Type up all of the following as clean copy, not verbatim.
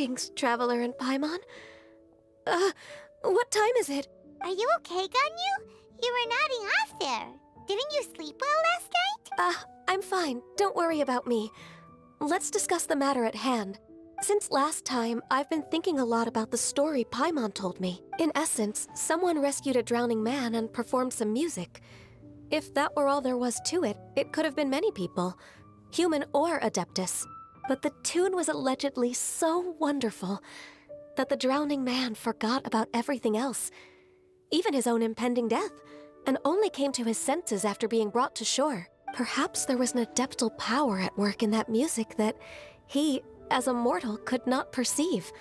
Greetings, Traveler and Paimon. What time is it? Are you okay, Ganyu? You were nodding off there. Didn't you sleep well last night? I'm fine. Don't worry about me. Let's discuss the matter at hand. Since last time, I've been thinking a lot about the story Paimon told me. In essence, someone rescued a drowning man and performed some music. If that were all there was to it, it could have been many people, human or Adeptus. But the tune was allegedly so wonderful that the drowning man forgot about everything else, even his own impending death, and only came to his senses after being brought to shore. Perhaps there was an adeptal power at work in that music that he, as a mortal, could not perceive.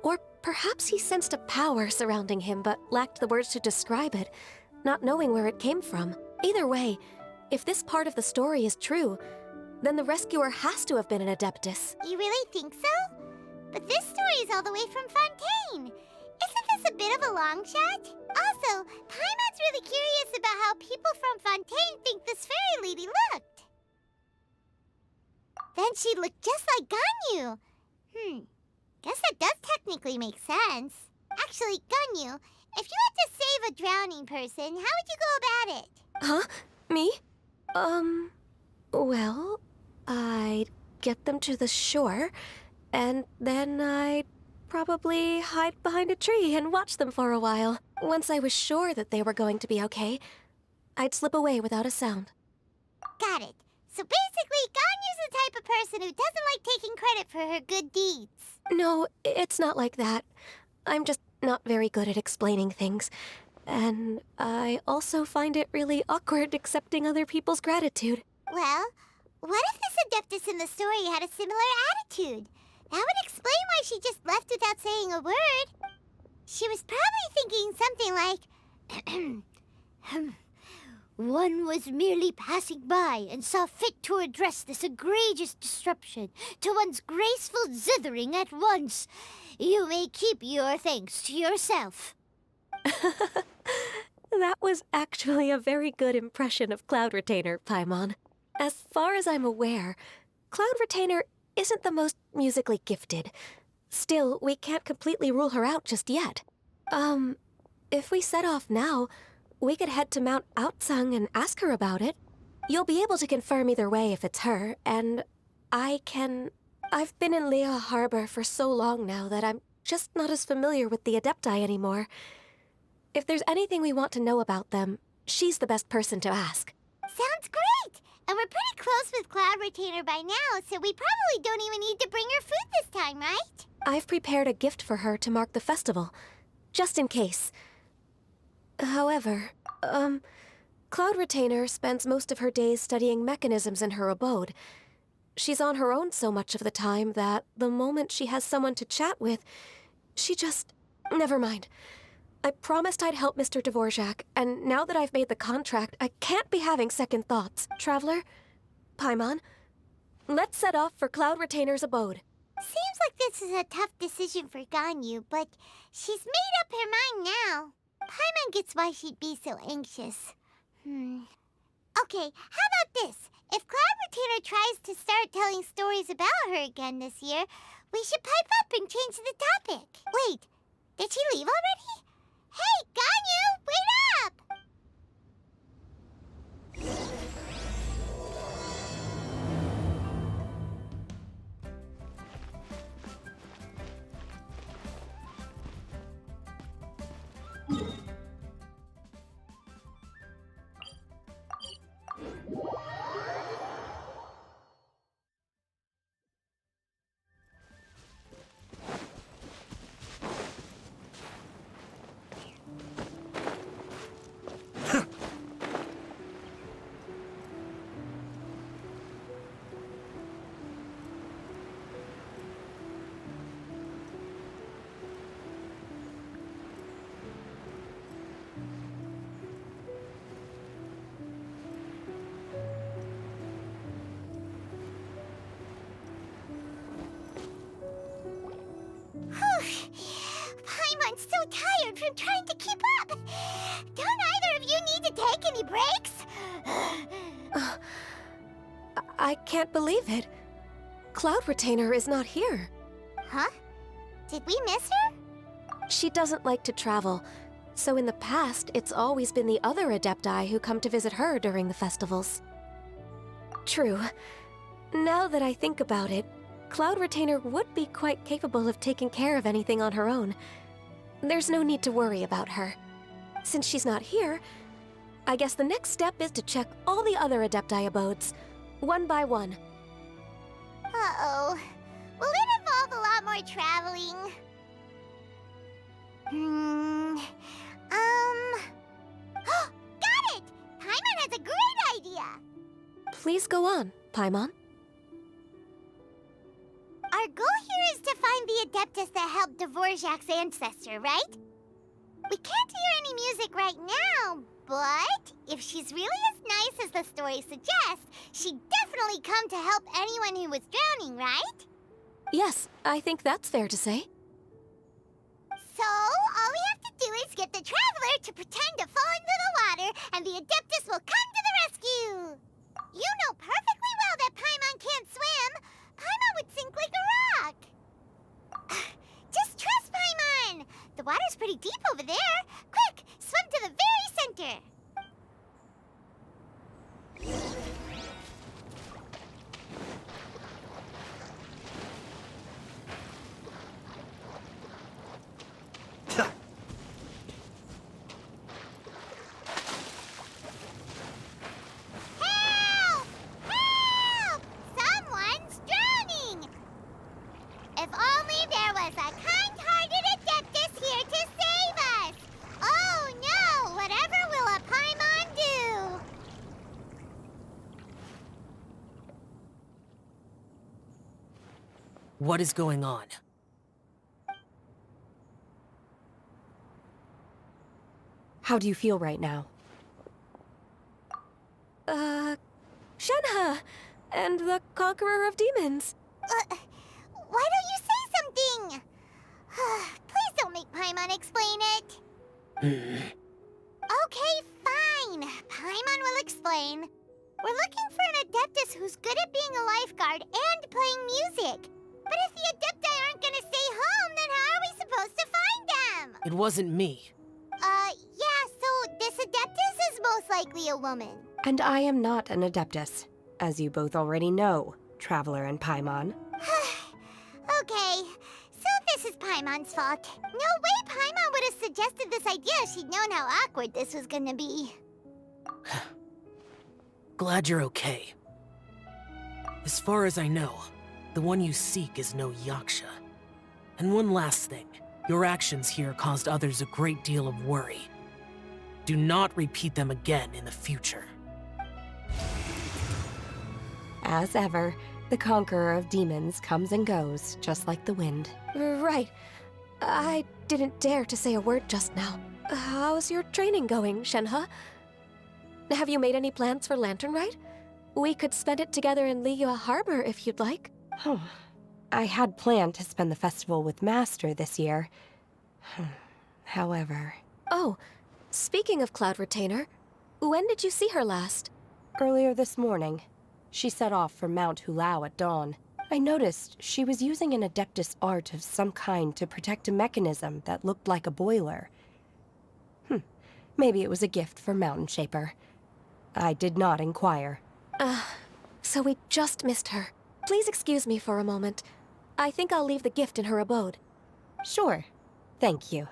Or perhaps he sensed a power surrounding him but lacked the words to describe it, not knowing where it came from. Either way, if this part of the story is true, then the rescuer has to have been an Adeptus. You really think so? But this story is all the way from Fontaine. Isn't this a bit of a long shot? Also, Paimon's really curious about how people from Fontaine think this fairy lady looked. Then she looked just like Ganyu. Guess that does technically make sense. Actually, Ganyu, if you had to save a drowning person, how would you go about it? Huh? Me? Well, I'd get them to the shore, and then I'd probably hide behind a tree and watch them for a while. Once I was sure that they were going to be okay, I'd slip away without a sound. Got it. So basically, Ganyu's the type of person who doesn't like taking credit for her good deeds. No, it's not like that. I'm just not very good at explaining things. And I also find it really awkward accepting other people's gratitude. Well, what if this Adeptus in the story had a similar attitude? That would explain why she just left without saying a word. She was probably thinking something like, one was merely passing by and saw fit to address this egregious disruption to one's graceful zithering at once. You may keep your thanks to yourself. That was actually a very good impression of Cloud Retainer, Paimon. As far as I'm aware, Cloud Retainer isn't the most musically gifted. Still, we can't completely rule her out just yet. If we set off now, we could head to Mount Outsung and ask her about it. You'll be able to confirm either way if it's her, and I've been in Lea Harbor for so long now that I'm just not as familiar with the Adepti anymore. If there's anything we want to know about them, she's the best person to ask. Sounds great! And we're pretty close with Cloud Retainer by now, so we probably don't even need to bring her food this time, right? I've prepared a gift for her to mark the festival, just in case. However, Cloud Retainer spends most of her days studying mechanisms in her abode. She's on her own so much of the time that the moment she has someone to chat with, she just... Never mind. I promised I'd help Mr. Dvorak, and now that I've made the contract, I can't be having second thoughts. Traveler, Paimon, let's set off for Cloud Retainer's abode. Seems like this is a tough decision for Ganyu, but she's made up her mind now. Paimon gets why she'd be so anxious. Okay, how about this? If Cloud Retainer tries to start telling stories about her again this year, we should pipe up and change the topic. Wait, did she leave already? Hey, Ganyu, wait up! Paimon's so tired from trying to keep up. Don't either of you need to take any breaks? I can't believe it. Cloud Retainer is not here. Huh? Did we miss her? She doesn't like to travel, so in the past, it's always been the other Adepti who come to visit her during the festivals. True. Now that I think about it, Cloud Retainer would be quite capable of taking care of anything on her own. There's no need to worry about her. Since she's not here, I guess the next step is to check all the other Adepti abodes, one by one. Uh-oh. Will it involve a lot more traveling? Got it! Paimon has a great idea! Please go on, Paimon. Our goal here is to find the Adeptus that helped Dvorak's ancestor, right? We can't hear any music right now, but if she's really as nice as the story suggests, she'd definitely come to help anyone who was drowning, right? Yes, I think that's fair to say. So, all we have to do is get the Traveler to pretend to fall into the water, and the Adeptus will come to the rescue! You know perfectly well that Paimon can't swim! Paimon would sink like a rock! Just trust Paimon! The water's pretty deep over there! Quick, swim to the very center! Help! Help! Someone's drowning! If only there was a kind-hearted Adeptus here to save us! Oh no! Whatever will a Paimon do? What is going on? How do you feel right now? Shenhe! And the Conqueror of Demons. Why don't you say something? Please don't make Paimon explain it. Okay, fine. Paimon will explain. We're looking for an Adeptus who's good at being a lifeguard and playing music. But if the Adepti aren't gonna stay home, then how are we supposed to find them? It wasn't me. Yeah, so this Adeptus is most likely a woman. And I am not an Adeptus, as you both already know, Traveler and Paimon. Okay, so this is Paimon's fault. No way Paimon would have suggested this idea if she'd known how awkward this was gonna be. Glad you're okay. As far as I know, the one you seek is no Yaksha. And one last thing. Your actions here caused others a great deal of worry. Do not repeat them again in the future. As ever, the Conqueror of Demons comes and goes, just like the wind. Right. I didn't dare to say a word just now. How's your training going, Shenhe? Have you made any plans for Lantern Rite? We could spend it together in Liyue Harbor if you'd like. Oh, I had planned to spend the festival with Master this year. However... Oh, speaking of Cloud Retainer, when did you see her last? Earlier this morning, she set off for Mount Hulao at dawn. I noticed she was using an Adeptus art of some kind to protect a mechanism that looked like a boiler. Maybe it was a gift for Mountain Shaper. I did not inquire. So we just missed her. Please excuse me for a moment. I think I'll leave the gift in her abode. Sure. Thank you.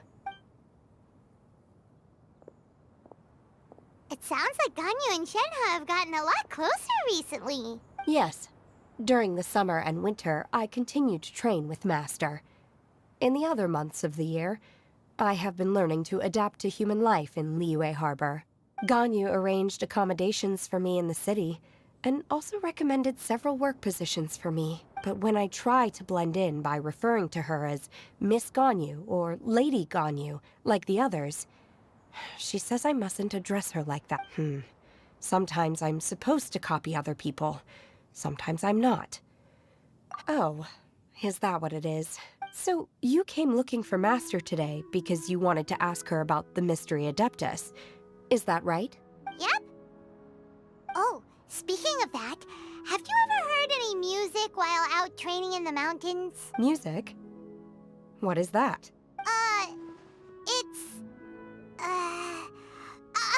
It sounds like Ganyu and Shenhe have gotten a lot closer recently. Yes. During the summer and winter, I continue to train with Master. In the other months of the year, I have been learning to adapt to human life in Liyue Harbor. Ganyu arranged accommodations for me in the city, and also recommended several work positions for me. But when I try to blend in by referring to her as Miss Ganyu or Lady Ganyu, like the others, she says I mustn't address her like that. Sometimes I'm supposed to copy other people. Sometimes I'm not. Oh, is that what it is? So you came looking for Master today because you wanted to ask her about the Mystery Adeptus. Is that right? Yep. Oh, speaking of that, have you ever heard any music while out training in the mountains? Music? What is that? It's, a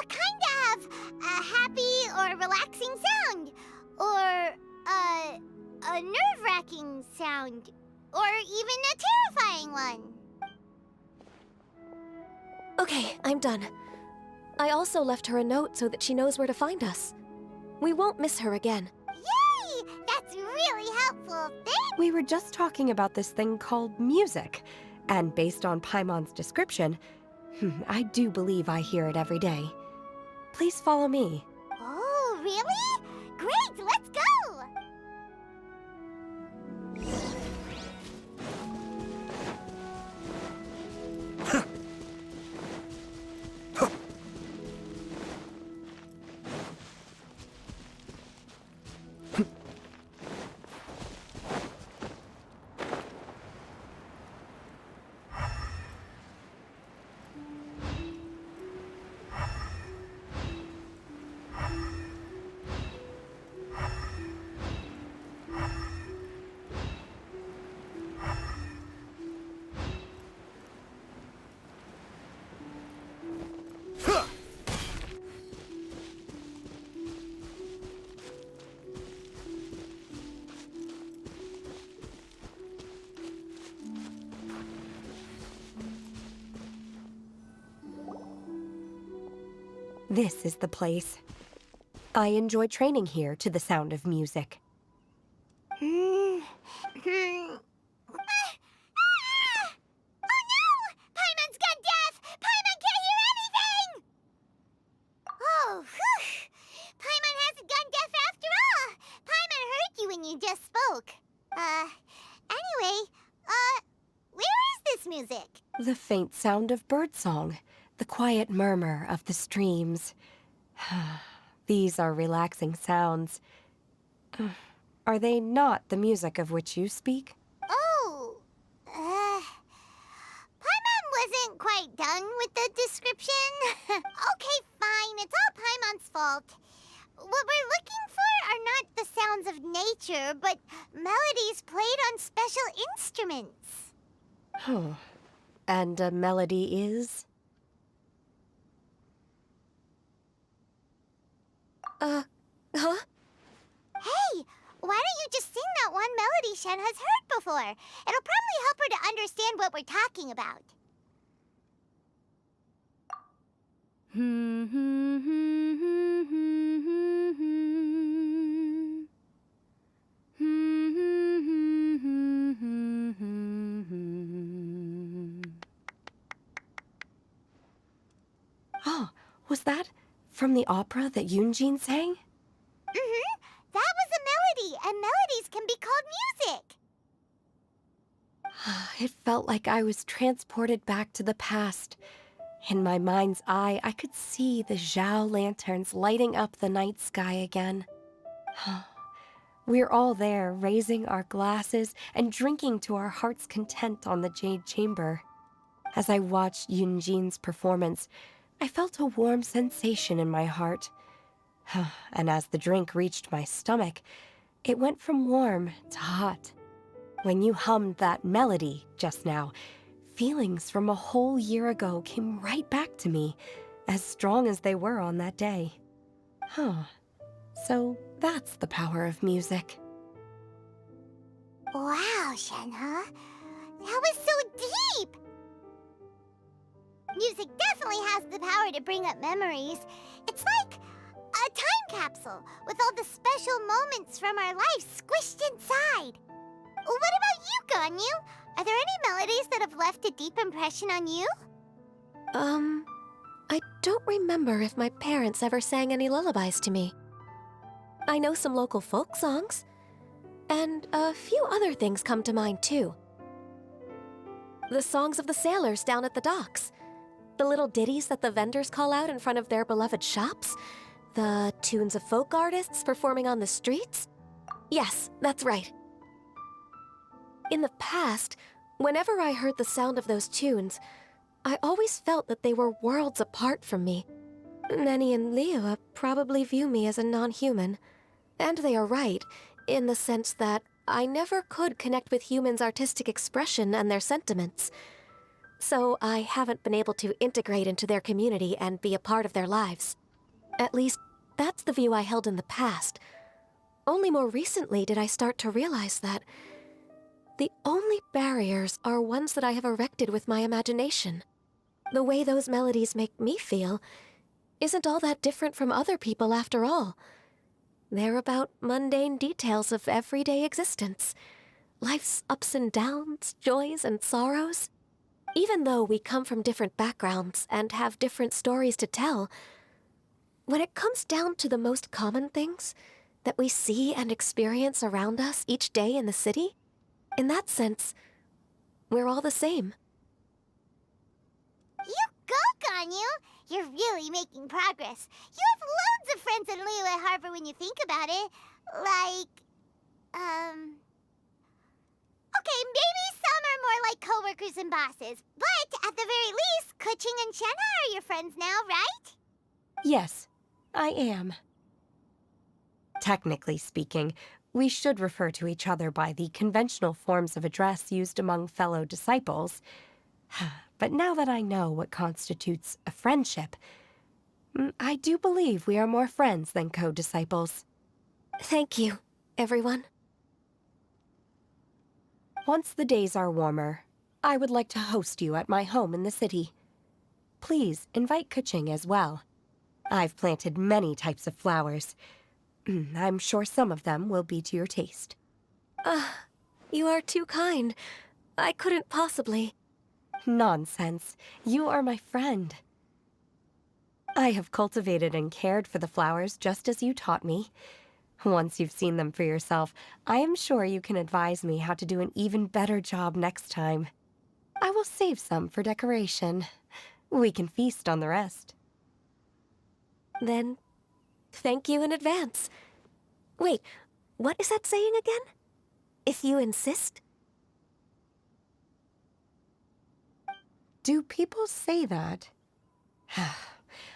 kind of a happy or relaxing sound, or, a nerve-wracking sound, or even a terrifying one. Okay, I'm done. I also left her a note so that she knows where to find us. We won't miss her again. Yay! That's really helpful. Thanks! We were just talking about this thing called music, and based on Paimon's description, I do believe I hear it every day. Please follow me. Oh, really? Great, let's go! This is the place. I enjoy training here to the sound of music. Oh no! Paimon's gone deaf! Paimon can't hear anything! Oh, whew! Paimon hasn't gone deaf after all! Paimon heard you when you just spoke. Anyway, where is this music? The faint sound of birdsong, the quiet murmur of the streams. These are relaxing sounds. Are they not the music of which you speak? Oh, Paimon wasn't quite done with the description. Okay, fine, it's all Paimon's fault. What we're looking for are not the sounds of nature, but melodies played on special instruments. And a melody is? Huh? Hey, why don't you just sing that one melody Shen has heard before? It'll probably help her to understand what we're talking about. Oh, was that from the opera that Yunjin sang? That was a melody, and melodies can be called music. It felt like I was transported back to the past. In my mind's eye, I could see the Zhao lanterns lighting up the night sky again. We're all there, raising our glasses and drinking to our heart's content on the Jade Chamber. As I watched Yunjin's performance, I felt a warm sensation in my heart. And as the drink reached my stomach, it went from warm to hot. When you hummed that melody just now, feelings from a whole year ago came right back to me, as strong as they were on that day. So that's the power of music. Wow, Shenhe. That was so deep! Music definitely has the power to bring up memories. It's like a time capsule with all the special moments from our lives squished inside. What about you, Ganyu? Are there any melodies that have left a deep impression on you? I don't remember if my parents ever sang any lullabies to me. I know some local folk songs, and a few other things come to mind too. The songs of the sailors down at the docks, the little ditties that the vendors call out in front of their beloved shops, the tunes of folk artists performing on the streets. Yes, that's right. In the past, whenever I heard the sound of those tunes, I always felt that they were worlds apart from me. Nenny and Liyue probably view me as a non-human. And they are right, in the sense that I never could connect with humans' artistic expression and their sentiments. So I haven't been able to integrate into their community and be a part of their lives. At least, that's the view I held in the past. Only more recently did I start to realize that the only barriers are ones that I have erected with my imagination. The way those melodies make me feel isn't all that different from other people after all. They're about mundane details of everyday existence. Life's ups and downs, joys and sorrows. Even though we come from different backgrounds and have different stories to tell, when it comes down to the most common things that we see and experience around us each day in the city, in that sense, we're all the same. You go, Ganyu! You're really making progress. You have loads of friends in Liyue Harbor when you think about it. Okay, maybe some are more like coworkers and bosses. But at the very least, Kuching and Shenna are your friends now, right? Yes, I am. Technically speaking, we should refer to each other by the conventional forms of address used among fellow disciples. But now that I know what constitutes a friendship, I do believe we are more friends than co-disciples. Thank you, everyone. Once the days are warmer, I would like to host you at my home in the city. Please invite Kuching as well. I've planted many types of flowers. I'm sure some of them will be to your taste. You are too kind. I couldn't possibly. Nonsense. You are my friend. I have cultivated and cared for the flowers just as you taught me. Once you've seen them for yourself, I am sure you can advise me how to do an even better job next time. I will save some for decoration. We can feast on the rest. Then, thank you in advance. Wait, what is that saying again? If you insist? Do people say that?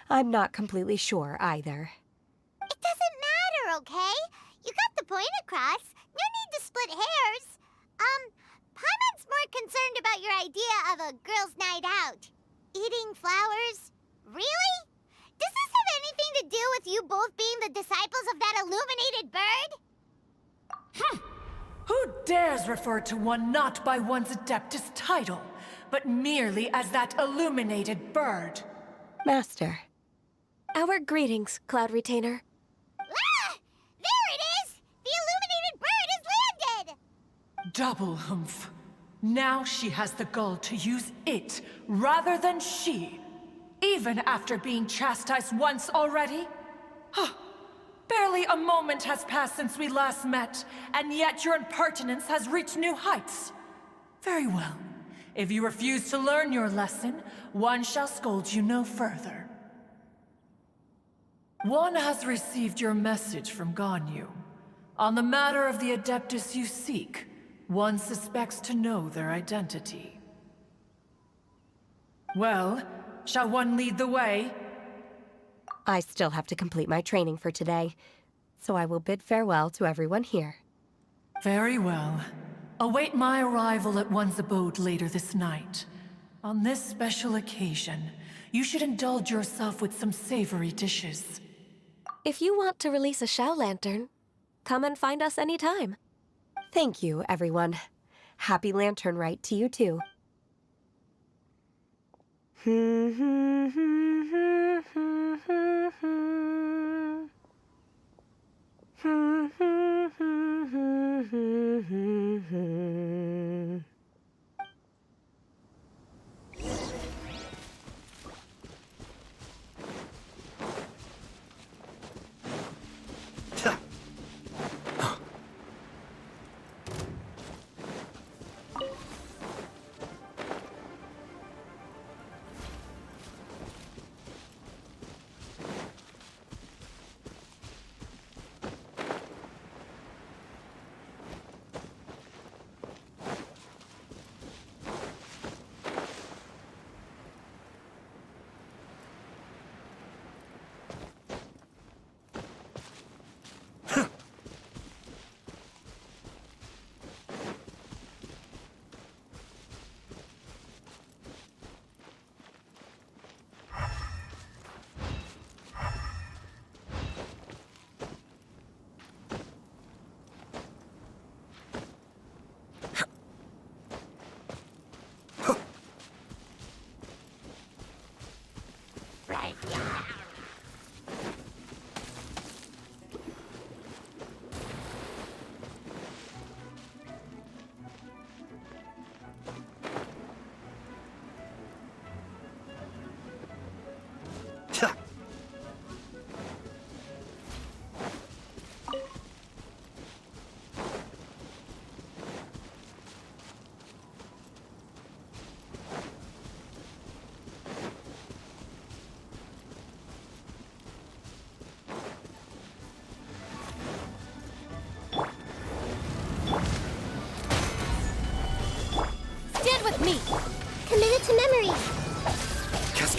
I'm not completely sure either. It doesn't matter, okay? You got the point across. No need to split hairs. Paimon's more concerned about your idea of a girls' night out. Eating flowers? Really? Does this have anything to do with you both being the disciples of that illuminated bird? Who dares refer to one not by one's Adeptus title, but merely as that illuminated bird? Master. Our greetings, Cloud Retainer. Ah! There it is! The illuminated bird has landed! Double humph. Now she has the gall to use it rather than she, even after being chastised once already? Barely a moment has passed since we last met, and yet your impertinence has reached new heights. Very well. If you refuse to learn your lesson, one shall scold you no further. One has received your message from Ganyu. On the matter of the Adeptus you seek, one suspects to know their identity. Well, shall one lead the way? I still have to complete my training for today, so I will bid farewell to everyone here. Very well. Await my arrival at one's abode later this night. On this special occasion, you should indulge yourself with some savory dishes. If you want to release a Shao Lantern, come and find us anytime. Thank you, everyone. Happy Lantern Rite to you too.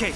Okay.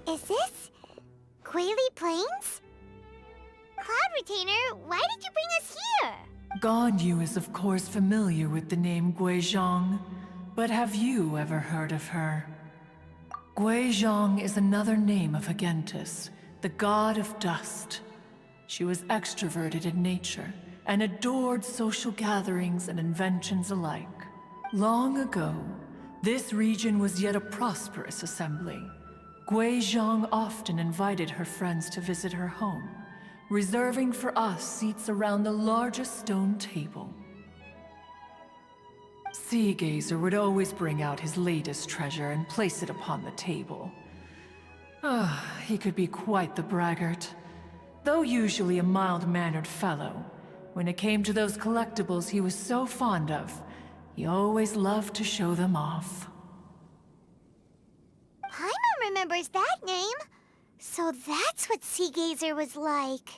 Is this Quaily Plains? Cloud Retainer, why did you bring us here? Ganyu is of course familiar with the name Guizhong, but have you ever heard of her? Guizhong is another name of Agentis, the god of dust. She was extroverted in nature and adored social gatherings and inventions alike. Long ago, this region was yet a prosperous assembly. Guizhong often invited her friends to visit her home, reserving for us seats around the largest stone table. Sea Gazer would always bring out his latest treasure and place it upon the table. He could be quite the braggart. Though usually a mild-mannered fellow, when it came to those collectibles he was so fond of, he always loved to show them off. Paimon remembers that name. So that's what Sea Gazer was like.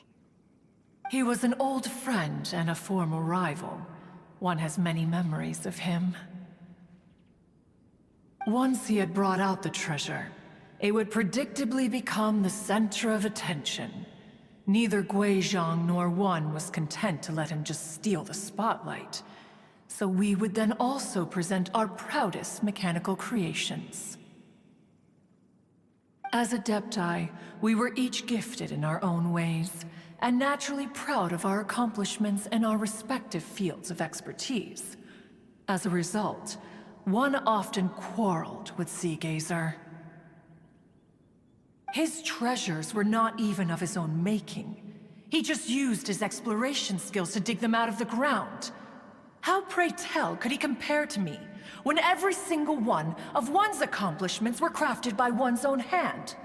He was an old friend and a former rival. One has many memories of him. Once he had brought out the treasure, it would predictably become the center of attention. Neither Guizhong nor one was content to let him just steal the spotlight. So we would then also present our proudest mechanical creations. As Adepti, we were each gifted in our own ways, and naturally proud of our accomplishments in our respective fields of expertise. As a result, one often quarreled with Sea Gazer. His treasures were not even of his own making. He just used his exploration skills to dig them out of the ground. How, pray tell, could he compare to me, when every single one of one's accomplishments were crafted by one's own hand?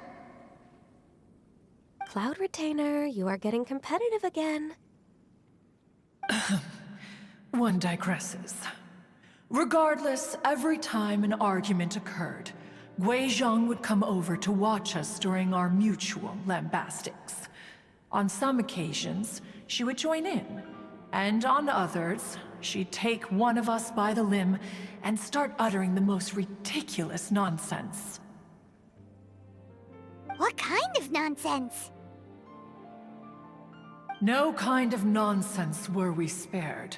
Cloud Retainer, you are getting competitive again. One digresses. Regardless, every time an argument occurred, Guizhong would come over to watch us during our mutual lambastics. On some occasions, she would join in, and on others, she'd take one of us by the limb and start uttering the most ridiculous nonsense. What kind of nonsense? No kind of nonsense were we spared.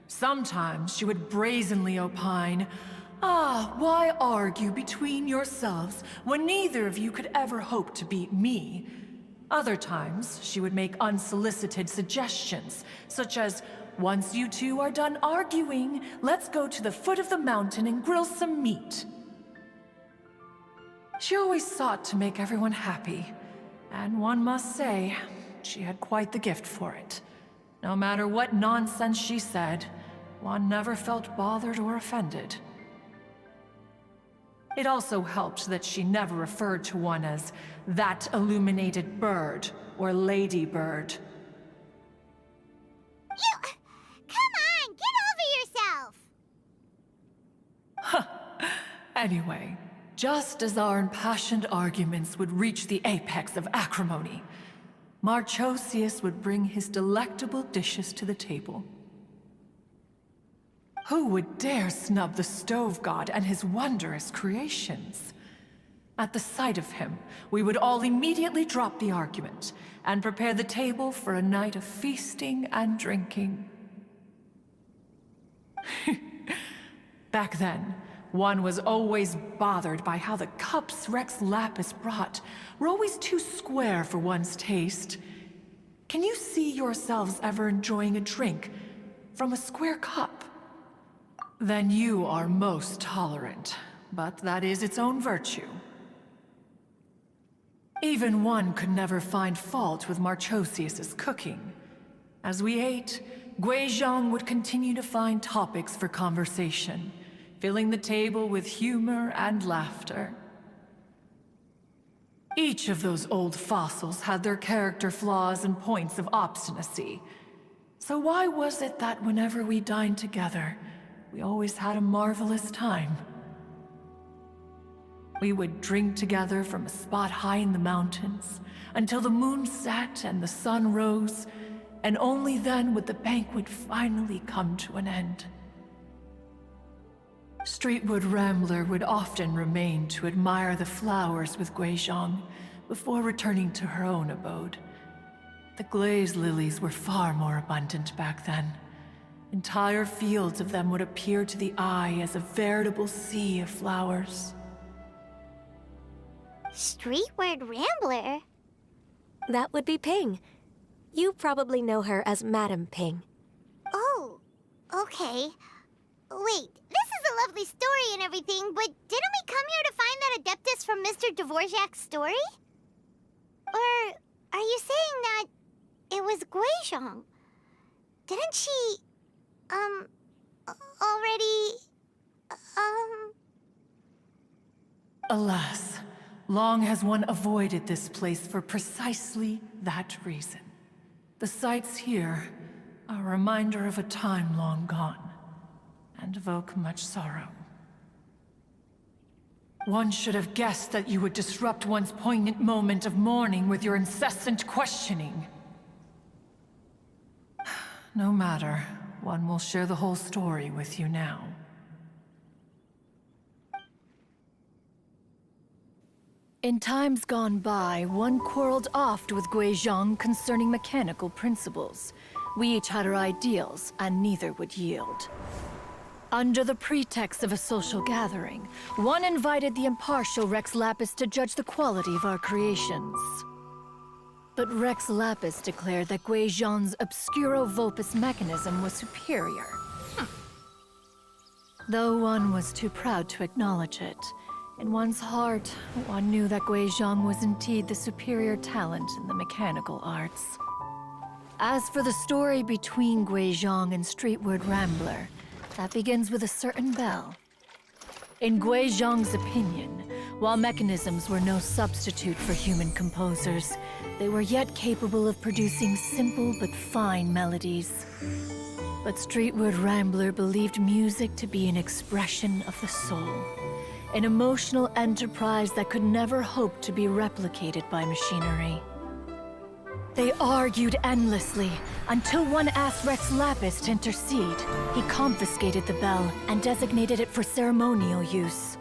Sometimes she would brazenly opine, why argue between yourselves when neither of you could ever hope to beat me? Other times, she would make unsolicited suggestions, such as, once you two are done arguing, let's go to the foot of the mountain and grill some meat. She always sought to make everyone happy, and one must say, she had quite the gift for it. No matter what nonsense she said, one never felt bothered or offended. It also helped that she never referred to one as that illuminated bird or ladybird. Come on, get over yourself! Anyway, just as our impassioned arguments would reach the apex of acrimony, Marchosius would bring his delectable dishes to the table. Who would dare snub the stove god and his wondrous creations? At the sight of him, we would all immediately drop the argument and prepare the table for a night of feasting and drinking. Back then, one was always bothered by how the cups Rex Lapis brought were always too square for one's taste. Can you see yourselves ever enjoying a drink from a square cup? Then you are most tolerant, but that is its own virtue. Even one could never find fault with Marchosius's cooking. As we ate, Guizhong would continue to find topics for conversation, filling the table with humor and laughter. Each of those old fossils had their character flaws and points of obstinacy. So why was it that whenever we dined together, we always had a marvelous time? We would drink together from a spot high in the mountains until the moon set and the sun rose, and only then would the banquet finally come to an end. Streetwood Rambler would often remain to admire the flowers with Guizhong before returning to her own abode. The glaze lilies were far more abundant back then. Entire fields of them would appear to the eye as a veritable sea of flowers. Streetward Rambler? That would be Ping. You probably know her as Madam Ping. Oh, okay. Wait, this is a lovely story and everything, but didn't we come here to find that Adeptus from Mr. Dvorak's story? Or are you saying that it was Guizhong? Didn't she, already, Alas, long has one avoided this place for precisely that reason. The sights here are a reminder of a time long gone, and evoke much sorrow. One should have guessed that you would disrupt one's poignant moment of mourning with your incessant questioning. No matter, one will share the whole story with you now. In times gone by, one quarreled oft with Guizhong concerning mechanical principles. We each had our ideals, and neither would yield. Under the pretext of a social gathering, one invited the impartial Rex Lapis to judge the quality of our creations. But Rex Lapis declared that Guizhong's Obscuro Vulpus mechanism was superior. Though one was too proud to acknowledge it, in one's heart, one knew that Guizhong was indeed the superior talent in the mechanical arts. As for the story between Guizhong and Streetward Rambler, that begins with a certain bell. In Guizhong's opinion, while mechanisms were no substitute for human composers, they were yet capable of producing simple but fine melodies. But Streetward Rambler believed music to be an expression of the soul, an emotional enterprise that could never hope to be replicated by machinery. They argued endlessly, until one asked Rex Lapis to intercede. He confiscated the bell and designated it for ceremonial use.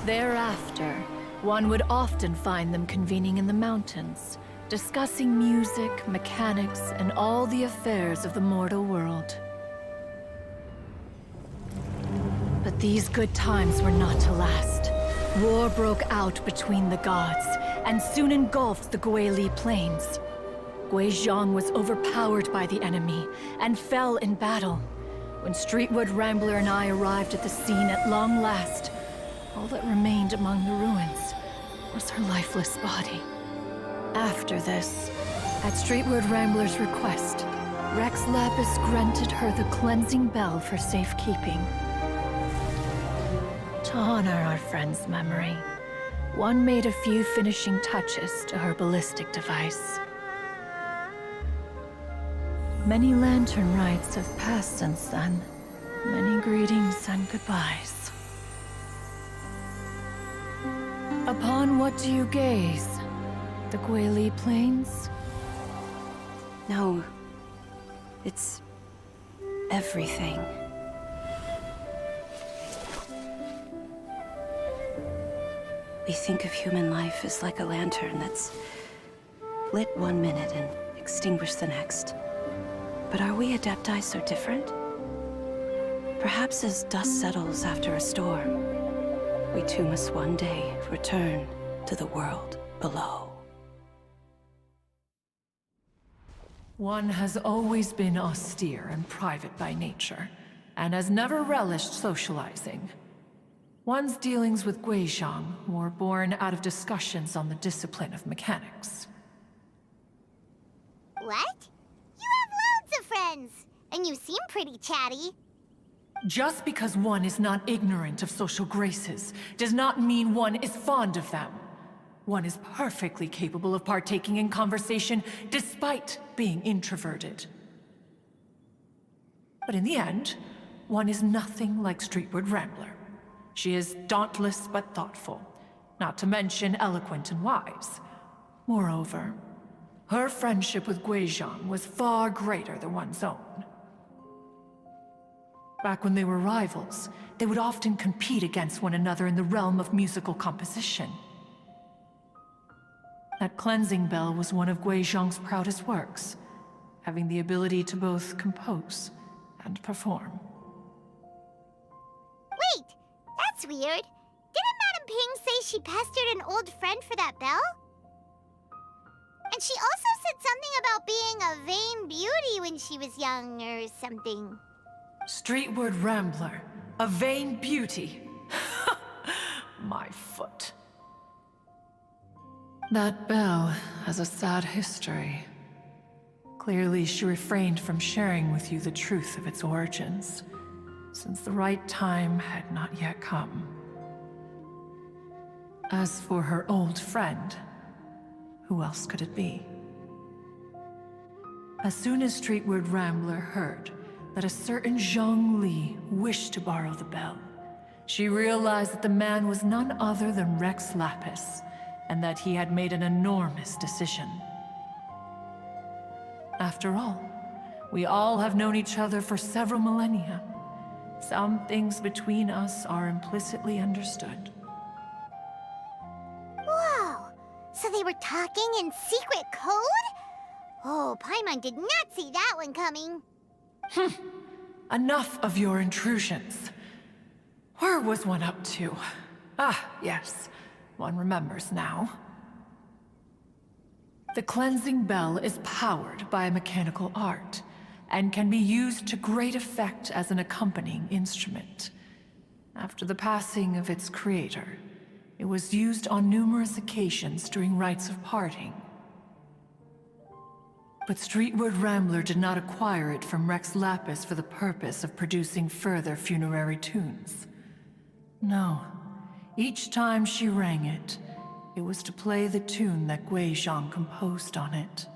Thereafter, one would often find them convening in the mountains, discussing music, mechanics, and all the affairs of the mortal world. But these good times were not to last. War broke out between the gods, and soon engulfed the Guili Plains. Guizhong was overpowered by the enemy, and fell in battle. When Streetwood Rambler and I arrived at the scene at long last, all that remained among the ruins was her lifeless body. After this, at Streetwood Rambler's request, Rex Lapis granted her the cleansing bell for safekeeping. To honor our friend's memory, one made a few finishing touches to her ballistic device. Many lantern rites have passed since then. Many greetings and goodbyes. Upon what do you gaze? The Guili Plains? No. It's everything. We think of human life as like a lantern that's lit one minute and extinguished the next. But are we Adepti so different? Perhaps as dust settles after a storm, we too must one day return to the world below. One has always been austere and private by nature, and has never relished socializing. One's dealings with Guizhang were born out of discussions on the discipline of mechanics. What? You have loads of friends, and you seem pretty chatty. Just because one is not ignorant of social graces does not mean one is fond of them. One is perfectly capable of partaking in conversation despite being introverted. But in the end, one is nothing like Streetward Rambler. She is dauntless but thoughtful, not to mention eloquent and wise. Moreover, her friendship with Guizhang was far greater than one's own. Back when they were rivals, they would often compete against one another in the realm of musical composition. That cleansing bell was one of Guizhang's proudest works, having the ability to both compose and perform. Wait, that's weird. Didn't Madame Ping say she pestered an old friend for that bell? And she also said something about being a vain beauty when she was young or something. Streetward Rambler, a vain beauty. My foot. That bell has a sad history. Clearly, she refrained from sharing with you the truth of its origins, since the right time had not yet come. As for her old friend, who else could it be? As soon as Streetward Rambler heard that a certain Zhang Li wished to borrow the bell, she realized that the man was none other than Rex Lapis, and that he had made an enormous decision. After all, we all have known each other for several millennia. Some things between us are implicitly understood. Whoa! So they were talking in secret code? Oh, Paimon did not see that one coming. Enough of your intrusions. Where was one up to? Ah, yes. One remembers now. The cleansing bell is powered by a mechanical art, and can be used to great effect as an accompanying instrument. After the passing of its creator, it was used on numerous occasions during rites of parting. But Streetward Rambler did not acquire it from Rex Lapis for the purpose of producing further funerary tunes. No. Each time she rang it, it was to play the tune that Guizhang composed on it.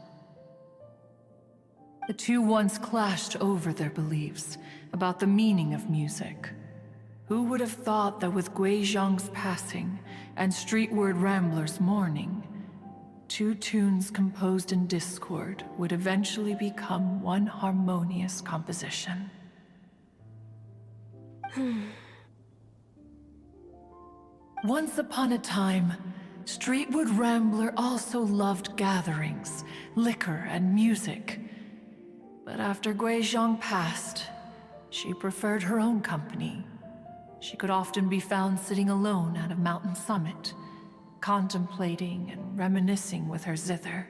The two once clashed over their beliefs about the meaning of music. Who would have thought that with Guizhang's passing and Streetward Rambler's mourning, two tunes composed in discord would eventually become one harmonious composition? Once upon a time, Streetward Rambler also loved gatherings, liquor, and music. But after Guizhang passed, she preferred her own company. She could often be found sitting alone at a mountain summit, contemplating and reminiscing with her zither.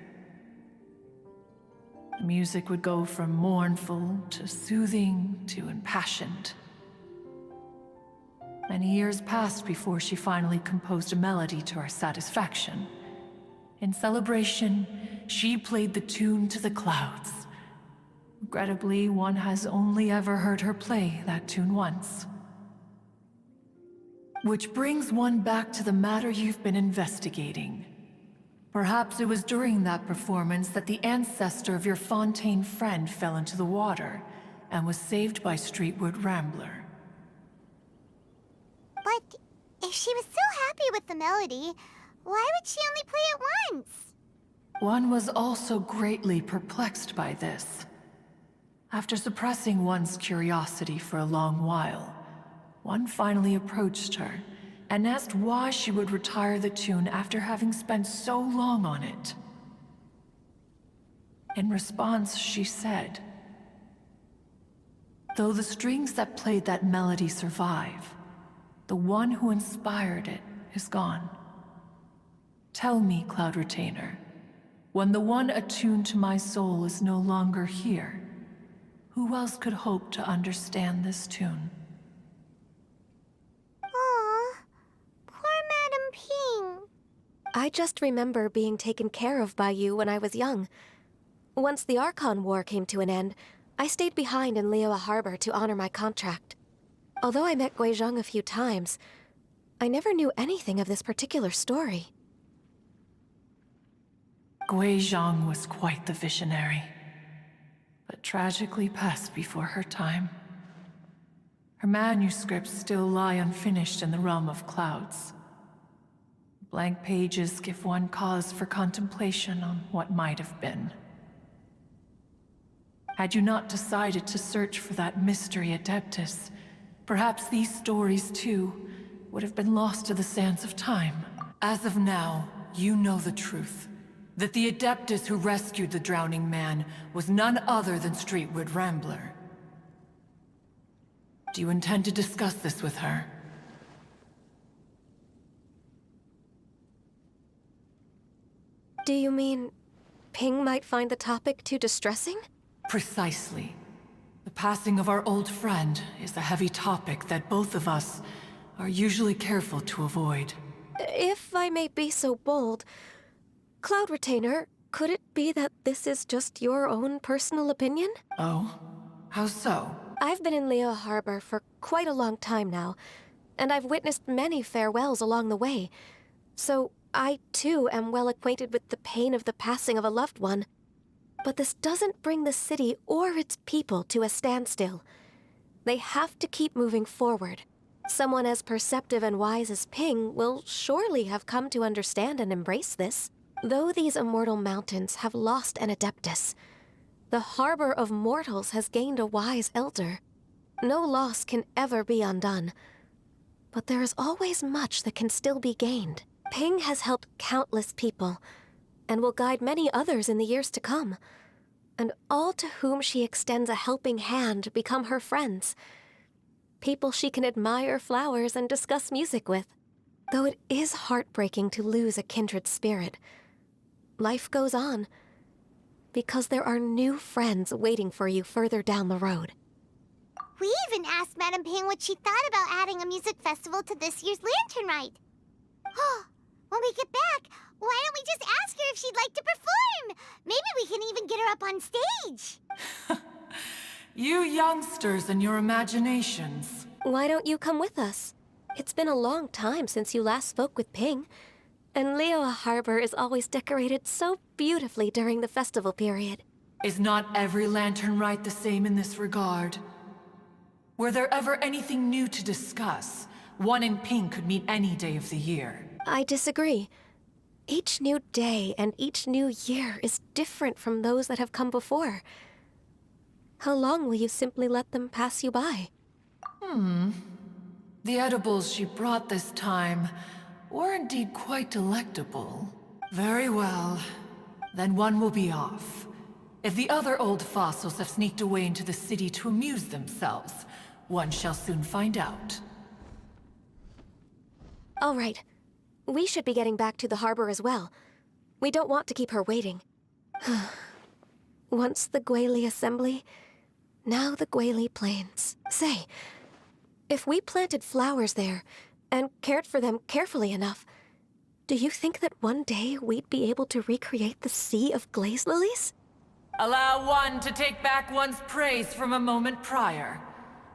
The music would go from mournful to soothing to impassioned. Many years passed before she finally composed a melody to her satisfaction. In celebration, she played the tune to the clouds. Regrettably, one has only ever heard her play that tune once. Which brings one back to the matter you've been investigating. Perhaps it was during that performance that the ancestor of your Fontaine friend fell into the water and was saved by Streetward Rambler. But if she was so happy with the melody, why would she only play it once? One was also greatly perplexed by this. After suppressing one's curiosity for a long while, one finally approached her and asked why she would retire the tune after having spent so long on it. In response, she said, Though the strings that played that melody survive, the one who inspired it is gone. Tell me, Cloud Retainer, when the one attuned to my soul is no longer here, who else could hope to understand this tune? Aw, poor Madam Ping. I just remember being taken care of by you when I was young. Once the Archon War came to an end, I stayed behind in Liyue Harbor to honor my contract. Although I met Guizhong a few times, I never knew anything of this particular story. Guizhong was quite the visionary, but tragically passed before her time. Her manuscripts still lie unfinished in the realm of clouds. Blank pages give one cause for contemplation on what might have been. Had you not decided to search for that mystery Adeptus, perhaps these stories, too, would have been lost to the sands of time. As of now, you know the truth. That the Adeptus who rescued the drowning man was none other than Streetwood Rambler. Do you intend to discuss this with her? Do you mean Ping might find the topic too distressing? Precisely. The passing of our old friend is a heavy topic that both of us are usually careful to avoid. If I may be so bold, Cloud Retainer, could it be that this is just your own personal opinion? Oh? How so? I've been in Liyue Harbor for quite a long time now, and I've witnessed many farewells along the way. So I, too, am well acquainted with the pain of the passing of a loved one. But this doesn't bring the city or its people to a standstill. They have to keep moving forward. Someone as perceptive and wise as Ping will surely have come to understand and embrace this. Though these immortal mountains have lost an Adeptus, the harbor of mortals has gained a wise elder. No loss can ever be undone, but there is always much that can still be gained. Ping has helped countless people, and will guide many others in the years to come. And all to whom she extends a helping hand become her friends. People she can admire flowers and discuss music with. Though it is heartbreaking to lose a kindred spirit, life goes on, because there are new friends waiting for you further down the road. We even asked Madam Ping what she thought about adding a music festival to this year's Lantern Rite. When we get back, why don't we just ask her if she'd like to perform? Maybe we can even get her up on stage. You youngsters and your imaginations. Why don't you come with us? It's been a long time since you last spoke with Ping, and Liyue Harbor is always decorated so beautifully during the festival period. Is not every Lantern Rite the same in this regard? Were there ever anything new to discuss? One in Ping could meet any day of the year. I disagree. Each new day and each new year is different from those that have come before. How long will you simply let them pass you by? The edibles she brought this time were indeed quite delectable. Very well. Then one will be off. If the other old fossils have sneaked away into the city to amuse themselves, one shall soon find out. All right. We should be getting back to the harbor as well. We don't want to keep her waiting. Once the Guili Assembly, now the Guili Plains. Say, if we planted flowers there and cared for them carefully enough, do you think that one day we'd be able to recreate the sea of glaze lilies? Allow one to take back one's praise from a moment prior.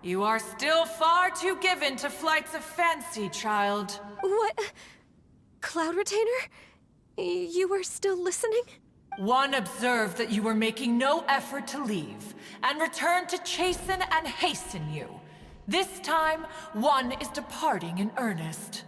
You are still far too given to flights of fancy, child. What? Cloud Retainer? You were still listening? One observed that you were making no effort to leave, and returned to chasten and hasten you. This time, one is departing in earnest.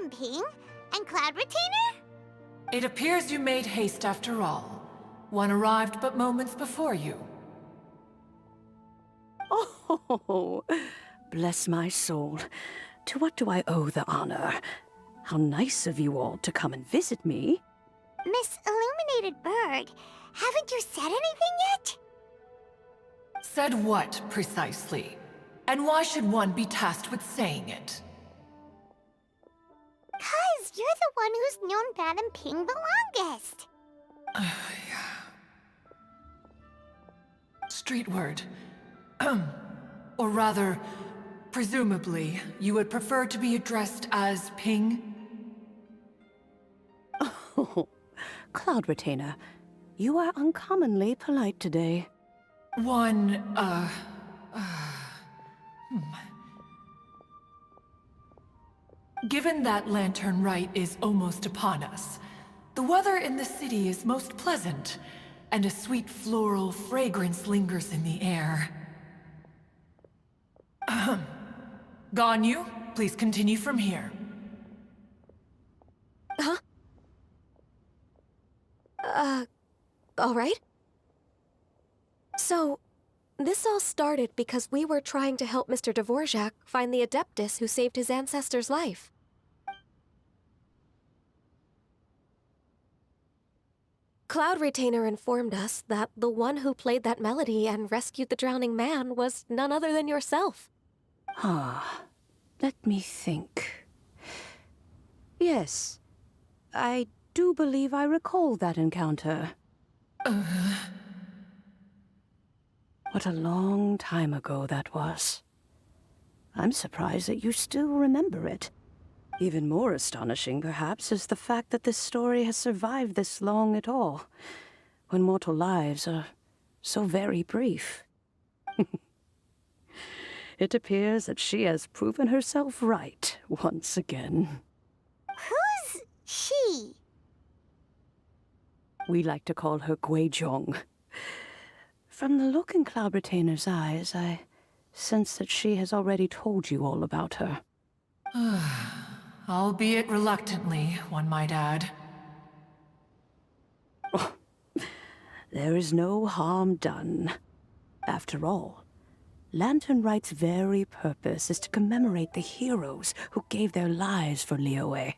Madam Ping and Cloud Retainer? It appears you made haste after all. One arrived but moments before you. Oh, bless my soul. To what do I owe the honor? How nice of you all to come and visit me. Miss Illuminated Bird, haven't you said anything yet? Said what, precisely? And why should one be tasked with saying it? 'Cause you're the one who's known Madam Ping the longest. Street word. Or rather, presumably, you would prefer to be addressed as Ping? Oh, Cloud Retainer, you are uncommonly polite today. Given that Lantern Rite is almost upon us, the weather in the city is most pleasant, and a sweet floral fragrance lingers in the air. Ganyu, please continue from here. Huh? All right. So, this all started because we were trying to help Mr. Dvorak find the Adeptus who saved his ancestor's life. Cloud Retainer informed us that the one who played that melody and rescued the drowning man was none other than yourself. Let me think. Yes, I do believe I recall that encounter. What a long time ago that was. I'm surprised that you still remember it. Even more astonishing, perhaps, is the fact that this story has survived this long at all, when mortal lives are so very brief. It appears that she has proven herself right once again. Who's she? We like to call her Guizhong. From the look in Cloud Retainer's eyes, I sense that she has already told you all about her. Albeit reluctantly, one might add. There is no harm done. After all, Lantern Rite's very purpose is to commemorate the heroes who gave their lives for Liyue.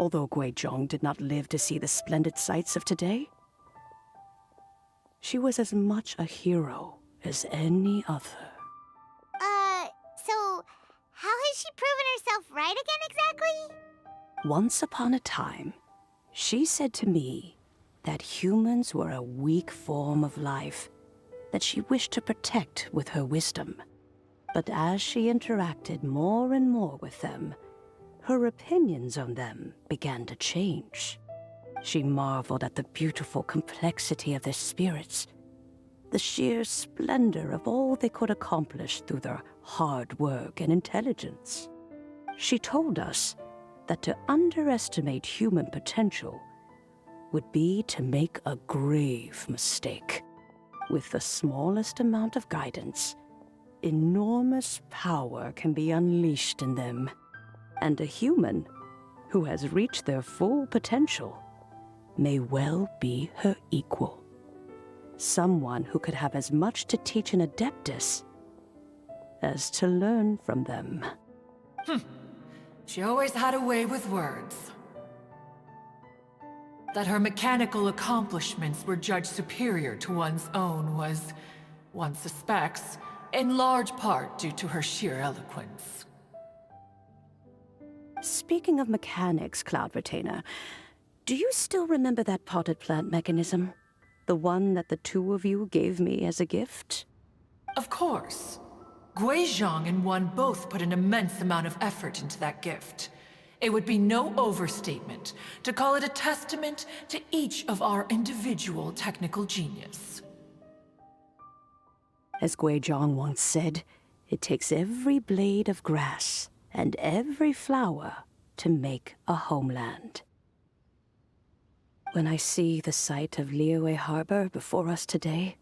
Although Guizhong did not live to see the splendid sights of today, she was as much a hero as any other. So how has she proven herself right again exactly? Once upon a time, she said to me that humans were a weak form of life that she wished to protect with her wisdom. But as she interacted more and more with them, her opinions on them began to change. She marveled at the beautiful complexity of their spirits, the sheer splendor of all they could accomplish through their hard work and intelligence. She told us that to underestimate human potential would be to make a grave mistake. With the smallest amount of guidance, enormous power can be unleashed in them. And a human who has reached their full potential may well be her equal. Someone who could have as much to teach an Adeptus as to learn from them. She always had a way with words. That her mechanical accomplishments were judged superior to one's own was, one suspects, in large part due to her sheer eloquence. Speaking of mechanics, Cloud Retainer, do you still remember that potted plant mechanism? The one that the two of you gave me as a gift? Of course. Guizhong and one both put an immense amount of effort into that gift. It would be no overstatement to call it a testament to each of our individual technical genius. As Guizhong once said, it takes every blade of grass and every flower to make a homeland. When I see the sight of Liyue Harbor before us today,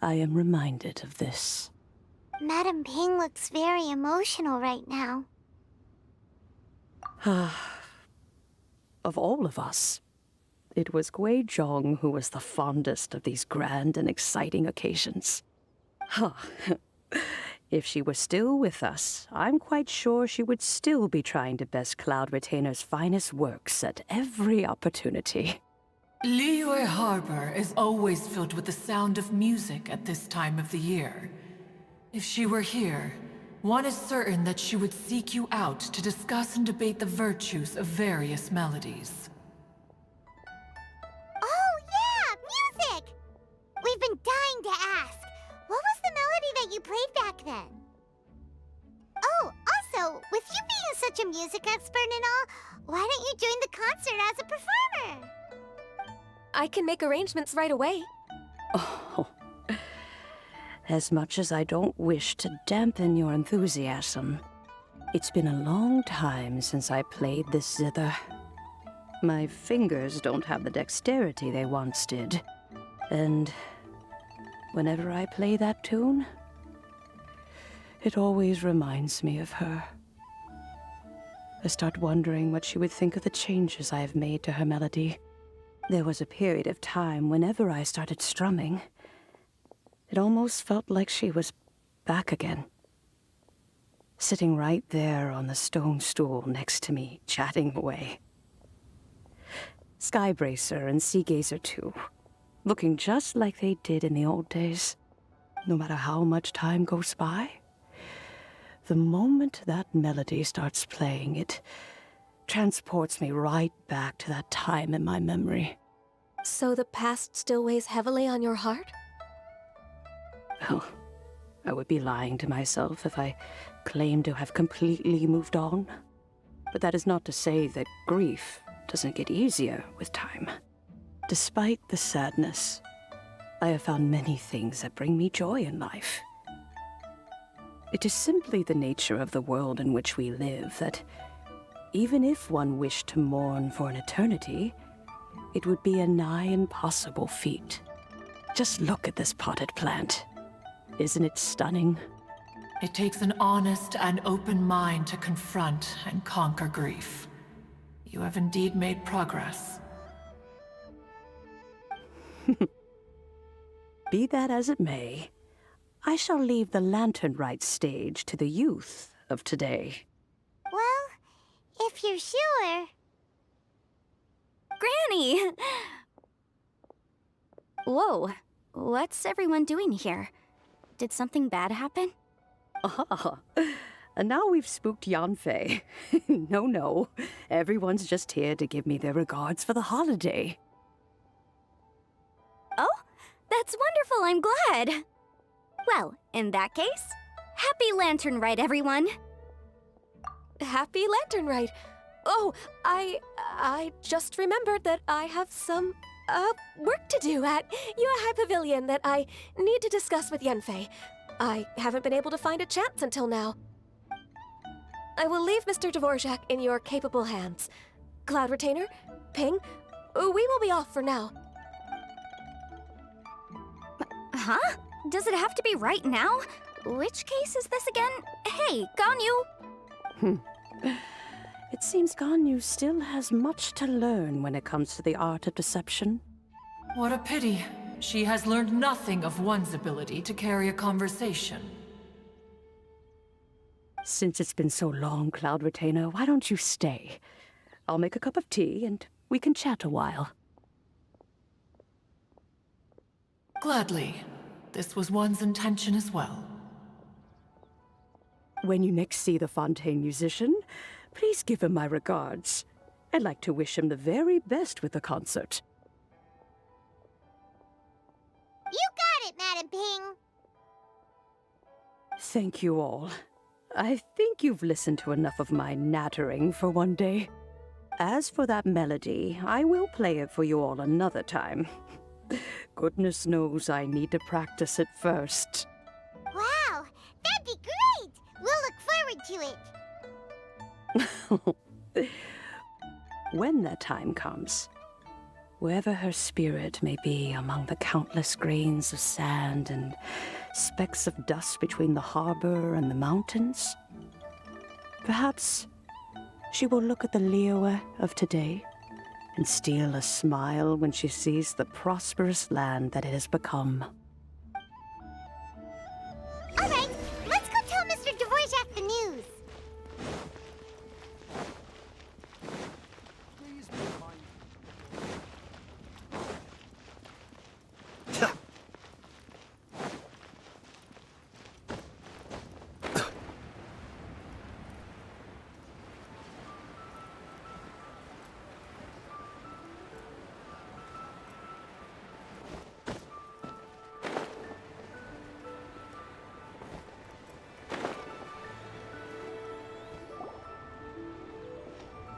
I am reminded of this. Madam Ping looks very emotional right now. Of all of us, it was Gui Zhong who was the fondest of these grand and exciting occasions. If she were still with us, I'm quite sure she would still be trying to best Cloud Retainer's finest works at every opportunity. Liyue Harbor is always filled with the sound of music at this time of the year. If she were here, one is certain that she would seek you out to discuss and debate the virtues of various melodies. Oh, yeah! Music! We've been dying to ask. What was the melody that you played back then? Oh, also, with you being such a music expert and all, why don't you join the concert as a performer? I can make arrangements right away. Oh, as much as I don't wish to dampen your enthusiasm, it's been a long time since I played this zither. My fingers don't have the dexterity they once did, and whenever I play that tune, it always reminds me of her. I start wondering what she would think of the changes I have made to her melody. There was a period of time whenever I started strumming, it almost felt like she was back again. Sitting right there on the stone stool next to me, chatting away. Skybracer and Seagazer too, looking just like they did in the old days. No matter how much time goes by, the moment that melody starts playing, it transports me right back to that time in my memory. So the past still weighs heavily on your heart? Well, I would be lying to myself if I claimed to have completely moved on. But that is not to say that grief doesn't get easier with time. Despite the sadness, I have found many things that bring me joy in life. It is simply the nature of the world in which we live that even if one wished to mourn for an eternity, it would be a nigh impossible feat. Just look at this potted plant. Isn't it stunning? It takes an honest and open mind to confront and conquer grief. You have indeed made progress. Be that as it may, I shall leave the lantern rite stage to the youth of today. Well, if you're sure. Granny! Whoa, what's everyone doing here? Did something bad happen? Ah, and now we've spooked Yanfei. No, everyone's just here to give me their regards for the holiday. Oh, that's wonderful, I'm glad. Well, in that case, happy Lantern Rite, everyone. Happy Lantern Rite. Oh, I just remembered that I have some, work to do at Yuehai Pavilion that I need to discuss with Yanfei. I haven't been able to find a chance until now. I will leave Mr. Dvorak in your capable hands. Cloud Retainer, Ping, we will be off for now. Huh? Does it have to be right now? Which case is this again? Hey, Ganyu! It seems Ganyu still has much to learn when it comes to the art of deception. What a pity. She has learned nothing of one's ability to carry a conversation. Since it's been so long, Cloud Retainer, why don't you stay? I'll make a cup of tea and we can chat a while. Gladly. This was one's intention as well. When you next see the Fontaine musician, please give him my regards. I'd like to wish him the very best with the concert. You got it, Madam Ping. Thank you all. I think you've listened to enough of my nattering for one day. As for that melody, I will play it for you all another time. Goodness knows I need to practice it first. Wow, that'd be great! We'll look forward to it. When that time comes, wherever her spirit may be among the countless grains of sand and specks of dust between the harbor and the mountains, perhaps she will look at the Liyue of today and steal a smile when she sees the prosperous land that it has become. All right, let's go tell Mr. Dvorak the news.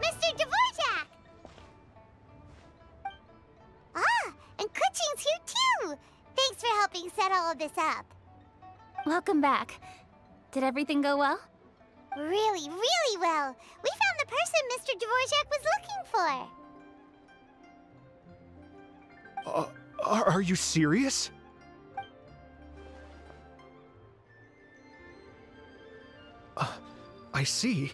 Mr. Dvorak! Ah, and Kuchin's here too! Thanks for helping set all of this up. Welcome back. Did everything go well? Really, really well. We found the person Mr. Dvorak was looking for. Are you serious? I see.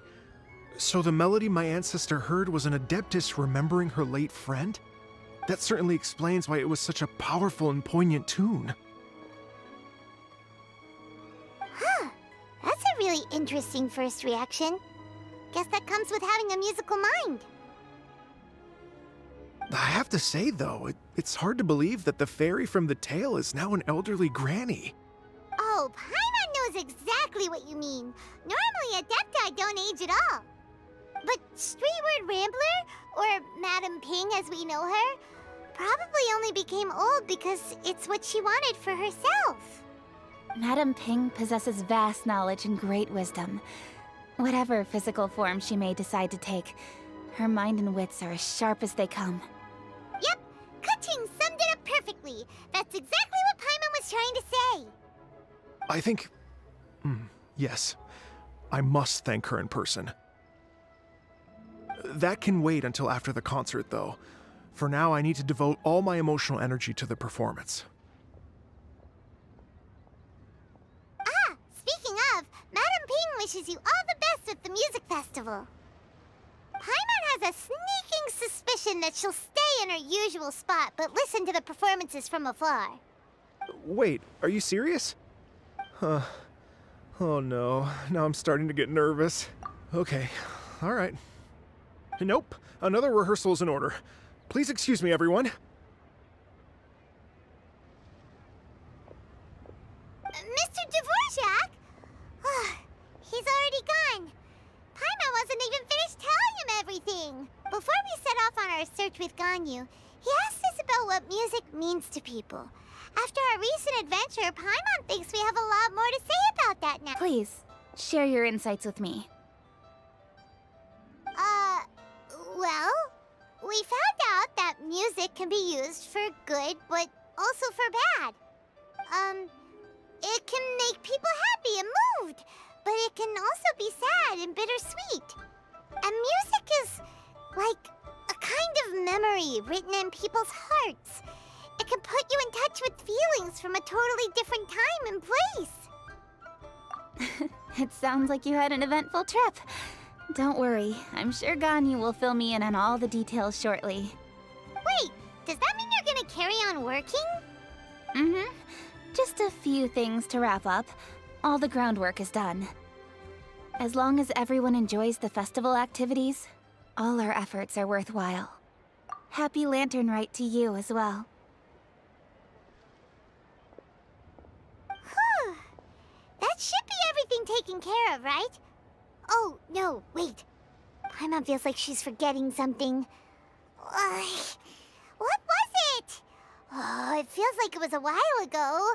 So the melody my ancestor heard was an Adeptus remembering her late friend? That certainly explains why it was such a powerful and poignant tune. Huh. That's a really interesting first reaction. Guess that comes with having a musical mind. I have to say, though, it's hard to believe that the fairy from the tale is now an elderly granny. Oh, Paimon knows exactly what you mean. Normally, Adepti don't age at all. But Streetward Rambler, or Madam Ping as we know her, probably only became old because it's what she wanted for herself. Madam Ping possesses vast knowledge and great wisdom. Whatever physical form she may decide to take, her mind and wits are as sharp as they come. Yep, Kuching summed it up perfectly. That's exactly what Paimon was trying to say. I think... yes. I must thank her in person. That can wait until after the concert, though. For now, I need to devote all my emotional energy to the performance. Ah, speaking of, Madam Ping wishes you all the best with the music festival. Paimon has a sneaking suspicion that she'll stay in her usual spot, but listen to the performances from afar. Wait, are you serious? Huh. Oh no, now I'm starting to get nervous. Okay, alright. Nope, another rehearsal is in order. Please excuse me, everyone. Mr. Dvorak? He's already gone. Paimon wasn't even finished telling him everything. Before we set off on our search with Ganyu, he asked us about what music means to people. After our recent adventure, Paimon thinks we have a lot more to say about that now. Please, share your insights with me. Well, we found out that music can be used for good, but also for bad. It can make people happy and moved, but it can also be sad and bittersweet. And music is like a kind of memory written in people's hearts. It can put you in touch with feelings from a totally different time and place. It sounds like you had an eventful trip. Don't worry, I'm sure Ganyu will fill me in on all the details shortly. Wait, does that mean you're gonna carry on working? Mm-hmm. Just a few things to wrap up. All the groundwork is done. As long as everyone enjoys the festival activities, all our efforts are worthwhile. Happy Lantern Rite to you as well. Whew. That should be everything taken care of, right? Oh, no, wait. Paimon feels like she's forgetting something. What was it? Oh, it feels like it was a while ago.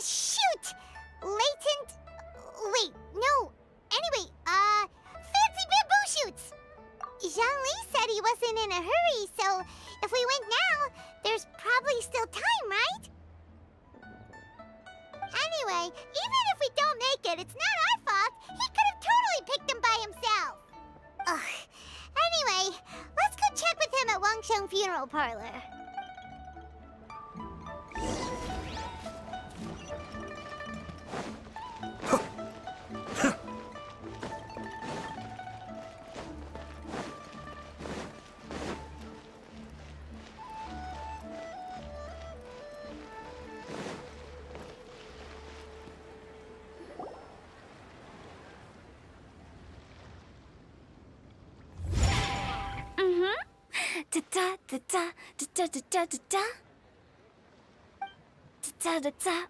Shoot! Latent... Wait, no. Anyway, fancy bamboo shoots! Zhang-Li said he wasn't in a hurry, so if we went now, there's probably still time, right? Anyway, even if we don't make it, it's not our fault. He could have totally picked them by himself. Ugh. Anyway, let's go check with him at Wangsheng Funeral Parlor. Da da da da da da da da da. Da da da.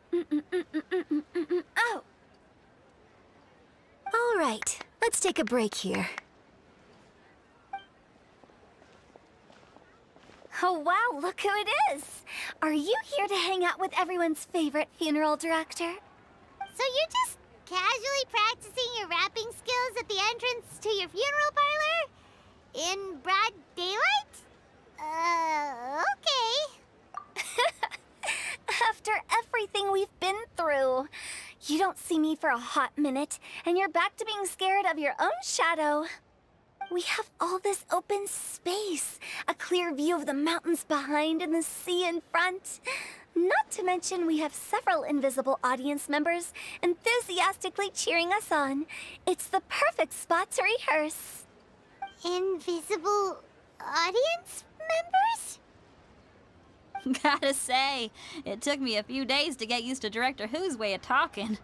Oh. All right, let's take a break here. Oh wow, look who it is! Are you here to hang out with everyone's favorite funeral director? So you're just casually practicing your rapping skills at the entrance to your funeral parlor? In broad daylight? Okay. After everything we've been through, you don't see me for a hot minute, and you're back to being scared of your own shadow. We have all this open space, a clear view of the mountains behind and the sea in front. Not to mention we have several invisible audience members enthusiastically cheering us on. It's the perfect spot to rehearse. Invisible audience members? Gotta say, it took me a few days to get used to Director Who's way of talking.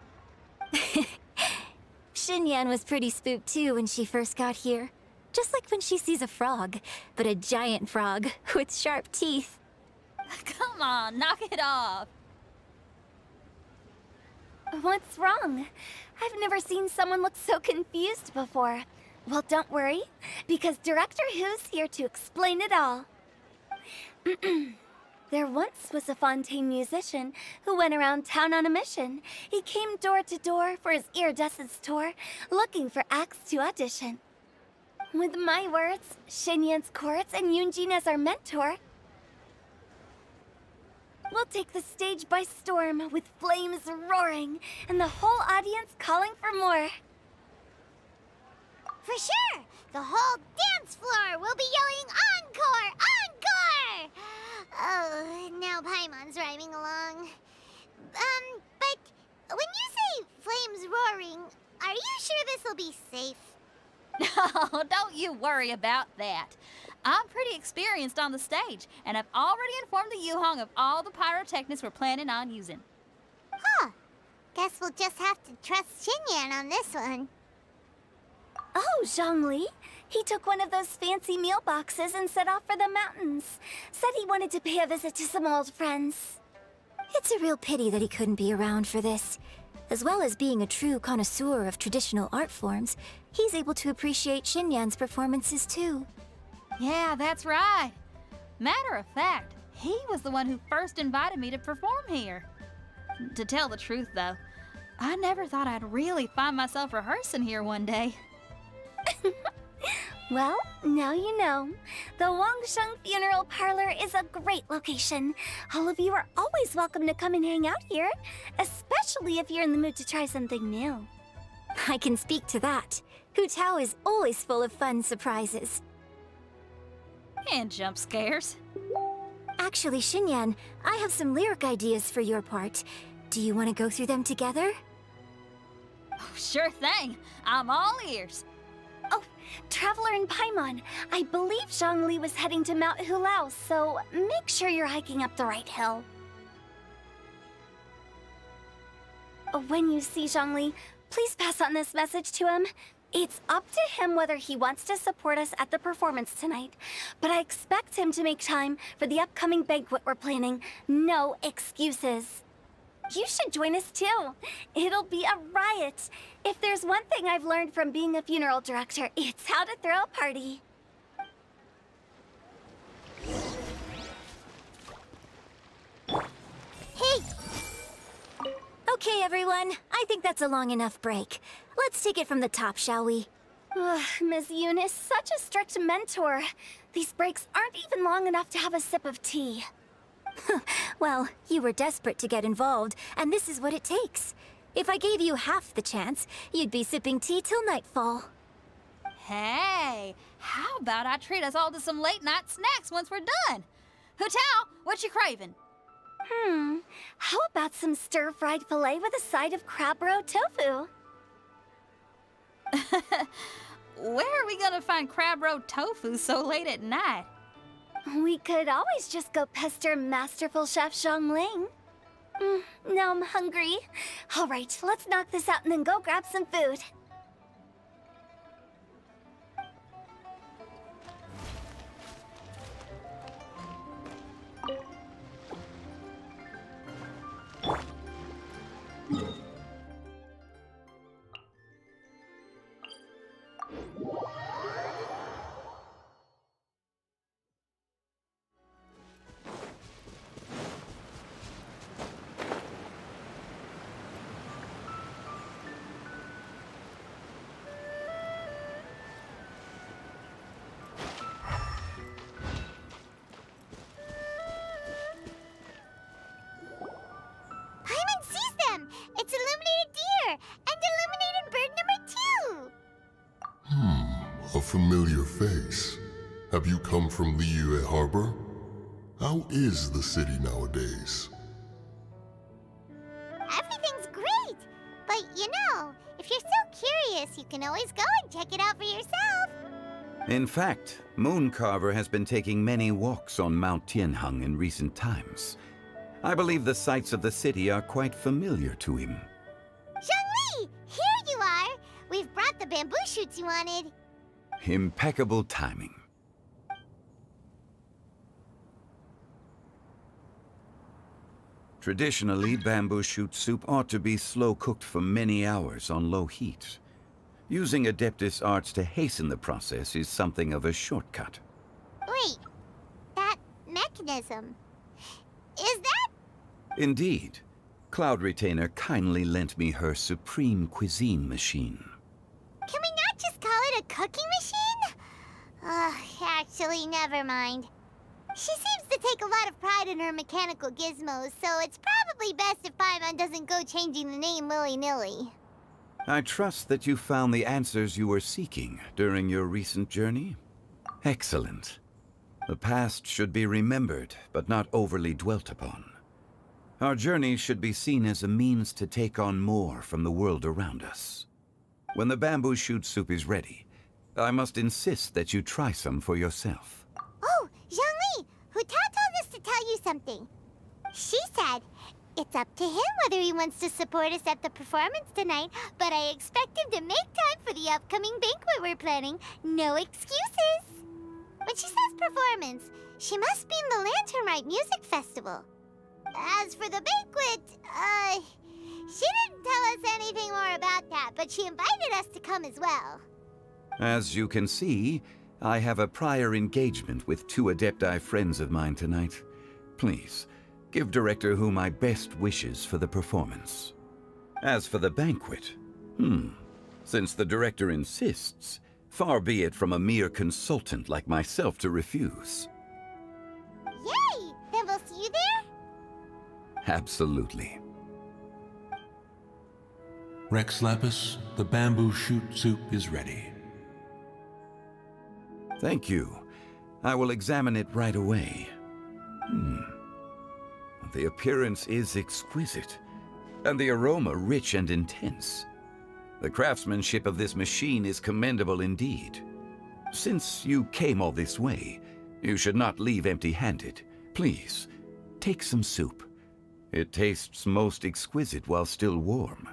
Xinyan was pretty spooked too when she first got here. Just like when she sees a frog, but a giant frog with sharp teeth. Come on, knock it off. What's wrong? I've never seen someone look so confused before. Well, don't worry, because Director Who's here to explain it all. There once was a Fontaine musician who went around town on a mission. He came door to door for his iridescence tour, looking for acts to audition. With my words, Xinyan's chords, and Yunjin as our mentor, we'll take the stage by storm with flames roaring and the whole audience calling for more. For sure! The whole dance floor will be yelling encore! Encore! Oh, now Paimon's rhyming along. But when you say flames roaring, are you sure this'll be safe? No, don't you worry about that. I'm pretty experienced on the stage, and I've already informed the Yuhong of all the pyrotechnics we're planning on using. Huh. Guess we'll just have to trust Xinyan on this one. Oh, Zhongli. He took one of those fancy meal boxes and set off for the mountains. Said he wanted to pay a visit to some old friends. It's a real pity that he couldn't be around for this. As well as being a true connoisseur of traditional art forms, he's able to appreciate Xinyan's performances too. Yeah, that's right. Matter of fact, he was the one who first invited me to perform here. To tell the truth, though, I never thought I'd really find myself rehearsing here one day. Well, now you know. The Wangsheng Funeral Parlor is a great location. All of you are always welcome to come and hang out here, especially if you're in the mood to try something new. I can speak to that. Hu Tao is always full of fun surprises. And jump scares. Actually, Xinyan, I have some lyric ideas for your part. Do you want to go through them together? Oh, sure thing. I'm all ears. Oh, Traveler and Paimon, I believe Zhongli was heading to Mount Hulao, so make sure you're hiking up the right hill. When you see Zhongli, please pass on this message to him. It's up to him whether he wants to support us at the performance tonight, but I expect him to make time for the upcoming banquet we're planning. No excuses. You should join us too. It'll be a riot. If there's one thing I've learned from being a funeral director, it's how to throw a party. Hey! Okay, everyone. I think that's a long enough break. Let's take it from the top, shall we? Ms. Yoon is such a strict mentor. These breaks aren't even long enough to have a sip of tea. Well, you were desperate to get involved, and this is what it takes. If I gave you half the chance, you'd be sipping tea till nightfall. Hey, how about I treat us all to some late-night snacks once we're done? Hu Tao, what you craving? How about some stir-fried filet with a side of crab roe tofu? Where are we gonna find crab roe tofu so late at night? We could always just go pester masterful chef Zhongling. Now I'm hungry. All right, let's knock this out and then go grab some food. familiar face. Have you come from Liyue Harbor? How is the city nowadays? Everything's great! But you know, if you're so curious, you can always go and check it out for yourself. In fact, Mooncarver has been taking many walks on Mount Tianheng in recent times. I believe the sights of the city are quite familiar to him. Zhongli! Here you are! We've brought the bamboo shoots you wanted. Impeccable timing. Traditionally, bamboo shoot soup ought to be slow-cooked for many hours on low heat. Using Adeptus arts to hasten the process is something of a shortcut. Wait, that mechanism... is that... Indeed. Cloud Retainer kindly lent me her supreme cuisine machine. Can we not just call it a cooking machine? Actually, never mind. She seems to take a lot of pride in her mechanical gizmos, so it's probably best if Paimon doesn't go changing the name willy-nilly. I trust that you found the answers you were seeking during your recent journey? Excellent. The past should be remembered, but not overly dwelt upon. Our journey should be seen as a means to take on more from the world around us. When the bamboo shoot soup is ready, I must insist that you try some for yourself. Oh, Zhongli! Huta told us to tell you something. She said, it's up to him whether he wants to support us at the performance tonight, but I expect him to make time for the upcoming banquet we're planning. No excuses! When she says performance, she must mean the Lantern Rite Music Festival. As for the banquet, she didn't tell us anything more about that, but she invited us to come as well. As you can see, I have a prior engagement with 2 Adepti friends of mine tonight. Please, give Director Hu my best wishes for the performance. As for the banquet, since the Director insists, far be it from a mere consultant like myself to refuse. Yay! Then we'll see you there? Absolutely. Rex Lapis, the bamboo shoot soup is ready. Thank you. I will examine it right away. The appearance is exquisite, and the aroma rich and intense. The craftsmanship of this machine is commendable indeed. Since you came all this way, you should not leave empty-handed. Please, take some soup. It tastes most exquisite while still warm.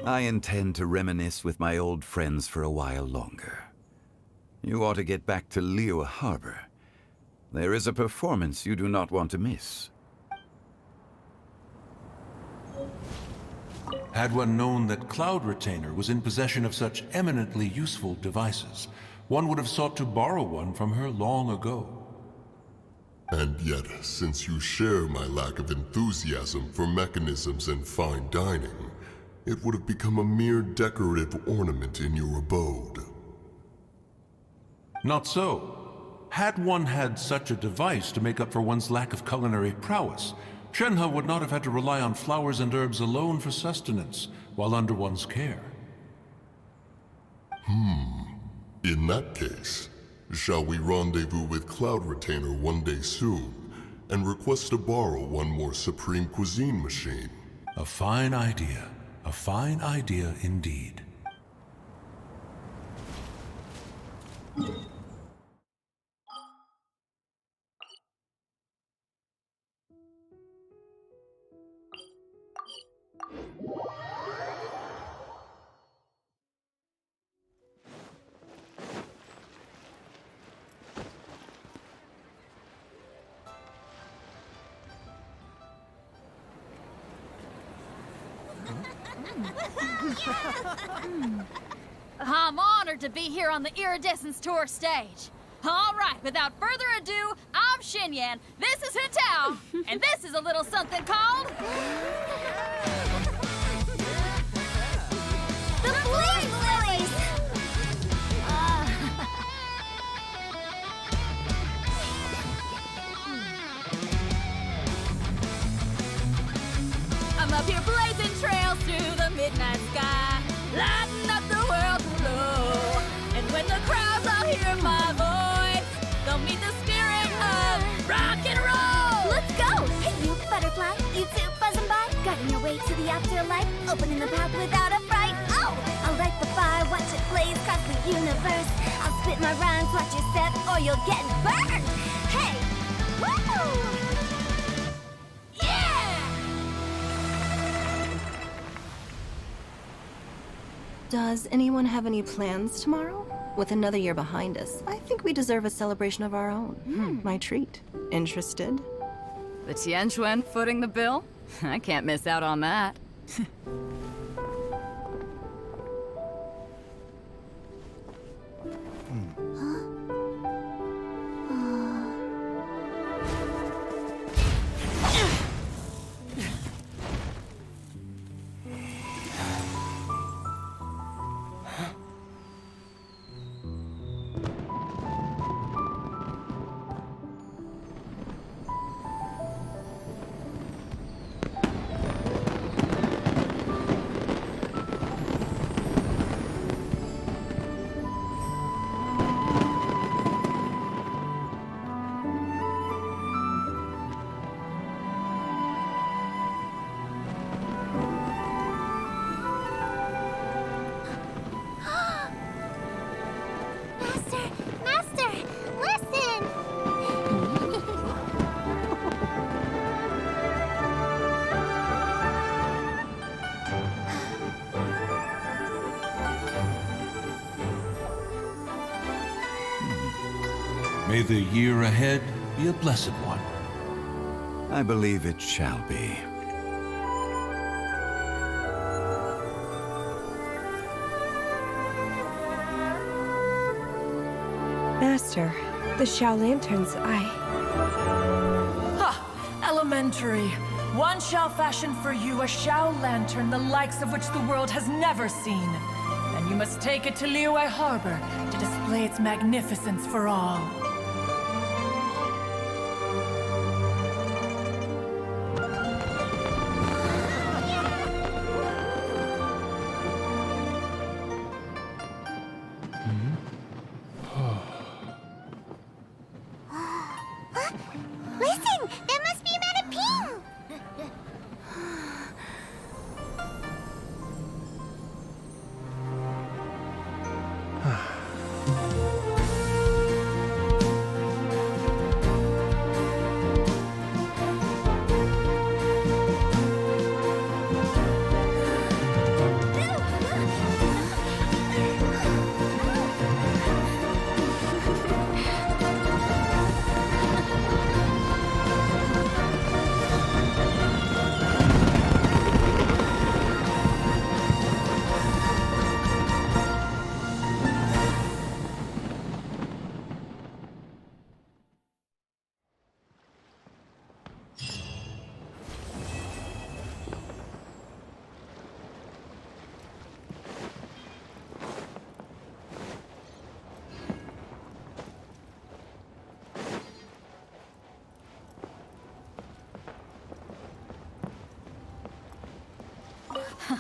I intend to reminisce with my old friends for a while longer. You ought to get back to Liyue Harbor. There is a performance you do not want to miss. Had one known that Cloud Retainer was in possession of such eminently useful devices, one would have sought to borrow one from her long ago. And yet, since you share my lack of enthusiasm for mechanisms and fine dining, it would have become a mere decorative ornament in your abode. Not so. Had one had such a device to make up for one's lack of culinary prowess, Shenhe would not have had to rely on flowers and herbs alone for sustenance while under one's care. In that case, shall we rendezvous with Cloud Retainer one day soon and request to borrow one more Supreme Cuisine machine? A fine idea. A fine idea indeed. I'm honored to be here on the Iridescence Tour stage. All right, without further ado, I'm Xinyan, this is Hutao, and this is a little something called... The Flame Lilies! I'm up here blazing trails, midnight sky, lighting up the world below. And when the crowds all hear my voice, they'll meet the spirit of rock and roll. Let's go! Hey, you butterfly, you too buzzing by, guiding your way to the afterlife, opening the path without a fright. Oh, I'll light the fire, watch it blaze across the universe. I'll spit my rhymes, watch you step, or you'll get burned. Hey, woo! Yeah! Does anyone have any plans tomorrow? With another year behind us, I think we deserve a celebration of our own. My treat. Interested? The Tianquan footing the bill? I can't miss out on that. Master, listen! May the year ahead be a blessed one. I believe it shall be. Master, the Xiao Lanterns, Ha! Elementary. One shall fashion for you a Xiao Lantern the likes of which the world has never seen. And you must take it to Liyue Harbor to display its magnificence for all. Listen! That must be Madame Ping!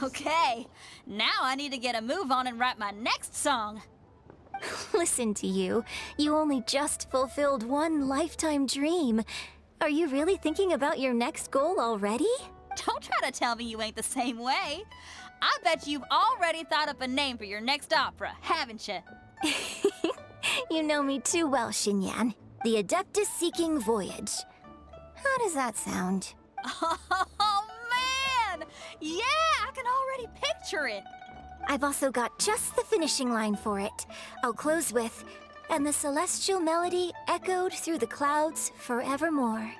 Okay, now I need to get a move on and write my next song. Listen to you. You only just fulfilled one lifetime dream. Are you really thinking about your next goal already? Don't try to tell me you ain't the same way. I bet you've already thought up a name for your next opera, haven't you? You know me too well, Xinyan. The Adeptus Seeking Voyage. How does that sound? Oh, man! Yeah, I can already picture it. I've also got just the finishing line for it. I'll close with, "And the celestial melody echoed through the clouds forevermore."